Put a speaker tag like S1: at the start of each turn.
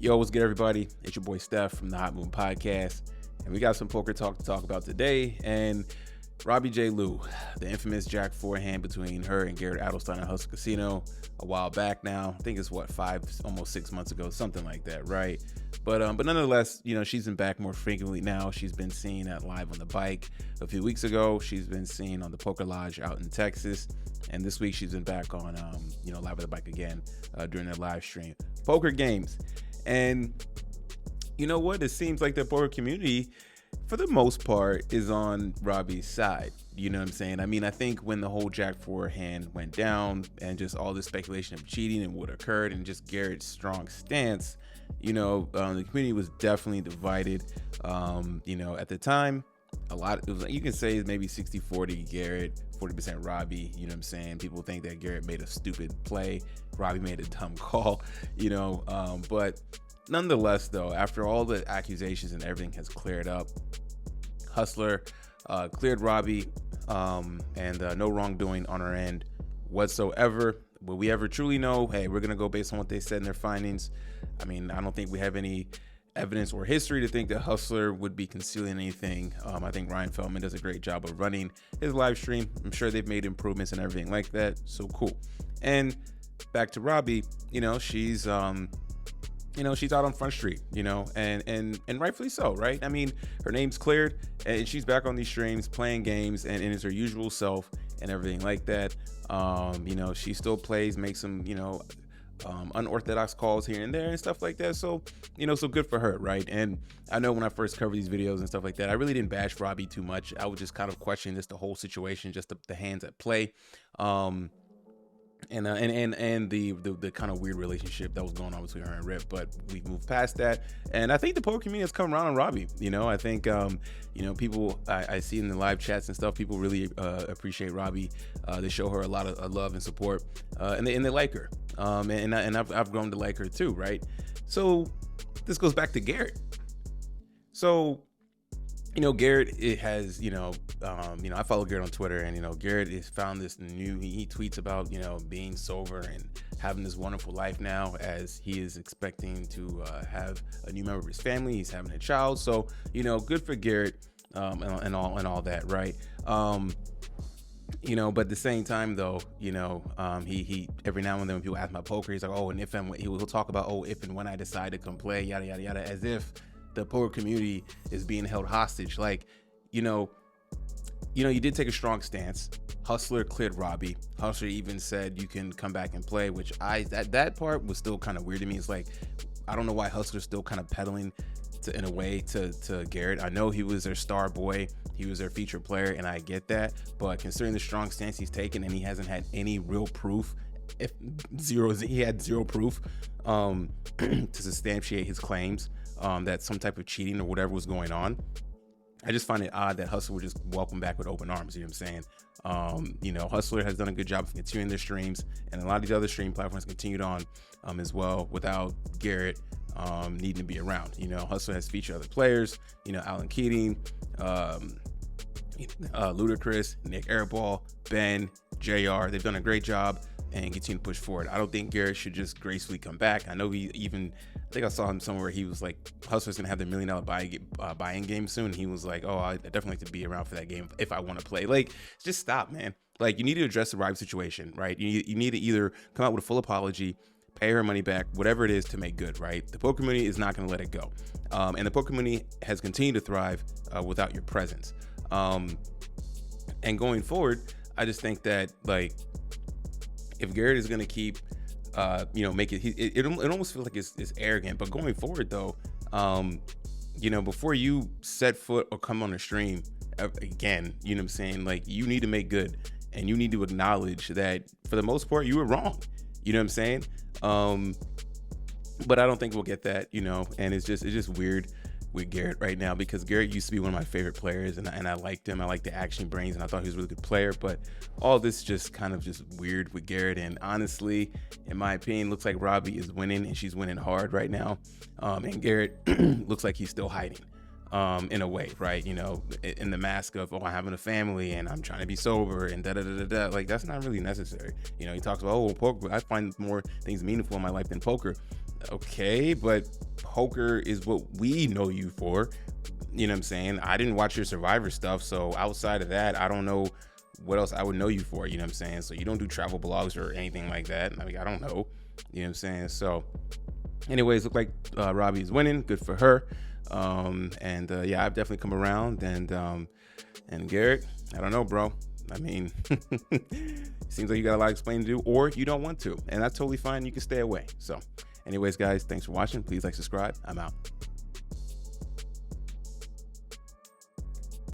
S1: Yo, what's good, everybody? It's your boy Steph from the Hot Moon Podcast, and we got some poker talk to talk about today. And Robbi Lew, the infamous Jack forehand between her and Garrett Adelstein at Hustle Casino a while back now. I think it's almost 6 months ago, something like that, right? But nonetheless, she's been back more frequently now. She's been seen at Live on the Bike a few weeks ago. She's been seen on the Poker Lodge out in Texas, and this week she's been back on Live on the Bike again during their live stream poker games. And you know what? It seems like the poker community, for the most part, is on Robbi's side. You know what I'm saying? I mean, I think when the whole Jack forehand went down and just all this speculation of cheating and what occurred and just Garrett's strong stance, the community was definitely divided. At the time, you can say maybe 60-40 Garrett, 40% Robbi. You know what I'm saying? People think that Garrett made a stupid play, Robbi made a dumb call, but nonetheless, though, after all the accusations and everything has cleared up, Hustler cleared Robbi, and no wrongdoing on our end whatsoever. Will we ever truly know? Hey, we're going to go based on what they said in their findings. I mean, I don't think we have any evidence or history to think that Hustler would be concealing anything. I think Ryan Feldman does a great job of running his live stream. I'm sure they've made improvements and everything like that. So cool. And back to Robbi, she's she's out on Front Street, and rightfully so, right? I mean, her name's cleared and she's back on these streams playing games and is her usual self and everything like that. She still plays, makes some, unorthodox calls here and there and stuff like that. So, so good for her, right? And I know when I first covered these videos and stuff like that, I really didn't bash Robbi too much. I was just kind of questioning just the whole situation, just the hands at play. And the kind of weird relationship that was going on between her and Rip, but we've moved past that, and I think the poker community has come around on Robbi. I think people I see in the live chats and stuff, people really appreciate Robbi. They show her a lot of love and support, and they like her. And I've grown to like her too, right? So this goes back to Garrett. So Garrett, it has, I follow Garrett on Twitter, and, Garrett has found this he tweets about, being sober and having this wonderful life now as he is expecting to have a new member of his family. He's having a child. So, good for Garrett, and all that. Right. But at the same time, though, he every now and then when people ask about poker, he's like, oh, and if and when, he'll talk about, oh, if and when I decide to come play, yada, yada, yada, as if the poker community is being held hostage. Like, you did take a strong stance. Hustler cleared Robbi. Hustler even said you can come back and play, which that part was still kind of weird to me. It's like, I don't know why Hustler's still kind of peddling in a way to Garrett. I know he was their star boy, he was their featured player, and I get that, but considering the strong stance he's taken and he hasn't had any real proof, he had zero proof to substantiate his claims that some type of cheating or whatever was going on. I just find it odd that Hustler would just welcome back with open arms. You know what I'm saying? Hustler has done a good job of continuing their streams, and a lot of these other stream platforms continued on as well without Garrett needing to be around. Hustler has featured other players, Alan Keating, Ludacris, Nick Airball, Ben, JR. They've done a great job and continue to push forward. I don't think Garrett should just gracefully come back. I know I think I saw him somewhere. He was like, Hustler's gonna have their $1 million buy-in game soon. He was like, oh, I definitely like to be around for that game if I want to play. Like, just stop, man. Like, you need to address the Robbi situation, right? You need to either come out with a full apology, pay her money back, whatever it is to make good, right? The poker community is not gonna let it go. And the poker community has continued to thrive without your presence. And going forward, I just think that, like, if Garrett is going to keep, make it almost feels like it's arrogant. But going forward, though, before you set foot or come on a stream again, you know what I'm saying? Like, you need to make good, and you need to acknowledge that for the most part, you were wrong. You know what I'm saying? But I don't think we'll get that, and it's just weird with Garrett right now, because Garrett used to be one of my favorite players, and I liked him. I liked the action brains, and I thought he was a really good player. But all this just kind of just weird with Garrett. And honestly, in my opinion, looks like Robbi is winning, and she's winning hard right now. And Garrett looks like he's still hiding. in a way, right? You know, in the mask of, oh, I'm having a family and I'm trying to be sober and da-da-da-da-da. Like, that's not really necessary. You know, he talks about, oh, well, poker, I find more things meaningful in my life than poker. Okay, but poker is what we know you for. You know what I'm saying? I didn't watch your Survivor stuff, so outside of that, I don't know what else I would know you for. You know what I'm saying? So you don't do travel blogs or anything like that. I mean, I don't know. You know what I'm saying? So anyways, look like Robbi is winning. Good for her. Yeah, I've definitely come around. And Garrett, I don't know, bro. I mean, seems like you got a lot of explaining to do, or you don't want to, and that's totally fine. You can stay away. So anyways, guys, thanks for watching. Please like, subscribe. I'm out.